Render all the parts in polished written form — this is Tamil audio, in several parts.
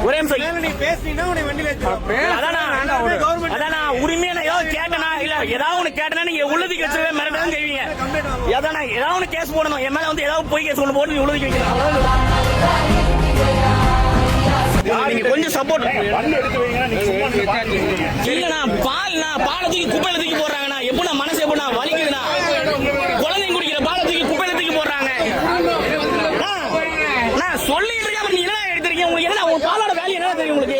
ஒரே நிமிஷம் நீ பேசினா உன்னை வண்டியில அதான் உரிமையா நான் ஏதாவது கேட்டனா இல்ல ஏதாவது ஒண்ணு கேட்டனா நீங்க உள்ளதுக்கு வச்சவே மிரட்டதான் செய்வீங்க. ஏதாவது ஒண்ணு கேஸ் போடணும் என் மேல வந்து ஏதாவது போய் கேஸ் ஒண்ணு போட்டு உள்ளதுக்கு வைக்கலாம். நீங்க கொஞ்சம் சப்போர்ட் இல்லண்ணா பாலத்துக்கு குப்பையில தூக்கி போடுறாங்கண்ணா. எப்படின்னா மனசு எப்படின்னா வலிக்குதுண்ணா. குழந்தைங்க குடிக்கிற பாலத்துக்கு குப்பையில தூக்கி போடுறாங்க. சொல்லிட்டு இருக்க நீங்க என்ன எடுத்துருக்கீங்க? உங்களுக்கு என்ன உங்க பாலோட வேல்யூ என்ன தெரியும் உங்களுக்கு?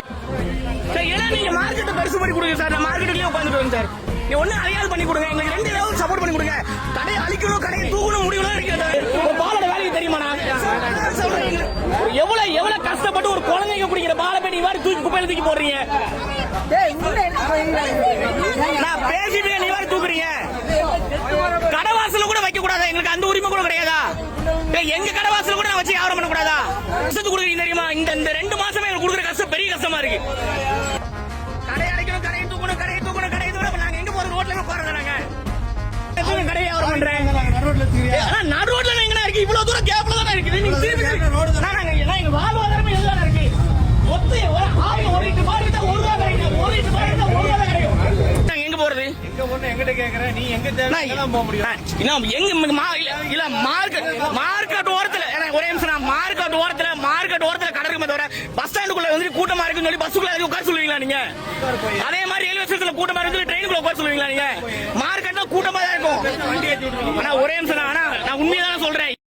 சார் ஏன்னா நீங்க மார்க்கெட்டை பெருசு பண்ணி கொடுங்க சார். நான் மார்க்கெட்டுலயே உட்காந்துட்டு வரேன் சார். நீ ஒண்ணு அதையாவது பண்ணி கொடுங்க. எங்களுக்கு ரெண்டு ஏதாவது சப்போர்ட் பண்ணி கொடுங்க. கடையை அழிக்கணும் கடையை தூக்கணும் முடியணும் இருக்கிறது உங்க பாலோட வேல்யூ தெரியுமாண்ணா? எவ்வளவு கஷ்டப்பட்டு ஒரு குழந்தைங்க குடிக்கிற பாலை போய் நீ தூக்கி குப்பையில தூக்கி போடுறீங்க. நான் பேசிட்டு நீ வாரி தூக்குறீங்க. கடவாசல கூட வைக்க கூடாதா? எங்களுக்கு அந்த உரிமை கூட கிடையாதா? எங்க கடவாசல கூட நான் வச்சு வியாபாரம் பண்ண கூடாதா? கஷ்டத்துக்கு கொடுக்குறீங்க தெரியுமா? இந்த 2 மாசமே எங்களுக்கு கொடுக்குற கஷ்டம் பெரிய கஷ்டமா இருக்கு. கடை அடைக்கணும் கடையை தூக்கணும் கடையை தூக்கணும் கடையை தூக்கணும். நாங்க எங்க போறோம்? ரோட்ல போறோம். நாங்க கடையை வியாபாரம் பண்றேன். நடு ரோட்ல எங்க இருக்கு? இவ்வளவு தூரம் கேப்ல தானே இருக்குது. நீங்க திருப்பி எங்க வாழ்வாதாரமே இதுதான் இருக்கு. மொத்த ஒரு லிட்டர் பால் தான் 1 ரூபா கிடைக்கும். 1 லிட்டர் பால் தான் 1 ரூபா கிடைக்கும். நாங்க எங்க போறது? எங்க ஒண்ணு எங்கிட்ட கேக்குறேன். நீ எங்க தேவைதான் போக முடியும். எங்க இல்ல மார்க்கெட் ஓரத்துல ஒரே நிமிஷம் மார்க்கெட் ஓரத்துல கடை இருக்குமே தவிர பஸ் ஸ்டாண்டுக்குள்ள வந்து கூட்டமா இருக்குன்னு சொல்லி பஸ்ஸுக்குள்ள உட்கார சொல்லுவீங்களா நீங்க? அதே மாதிரி ரயில்வே ஸ்டேஷன்ல கூட்டமா இருக்கு ட்ரெயினுக்குள்ள உட்கார சொல்லுவீங்களா நீங்க? மார்க்கெட்ல கூட்டமா தான் இருக்கும். ஆனா ஒரே நிமிஷம் நான் உண்மையை தானே சொல்றேன்.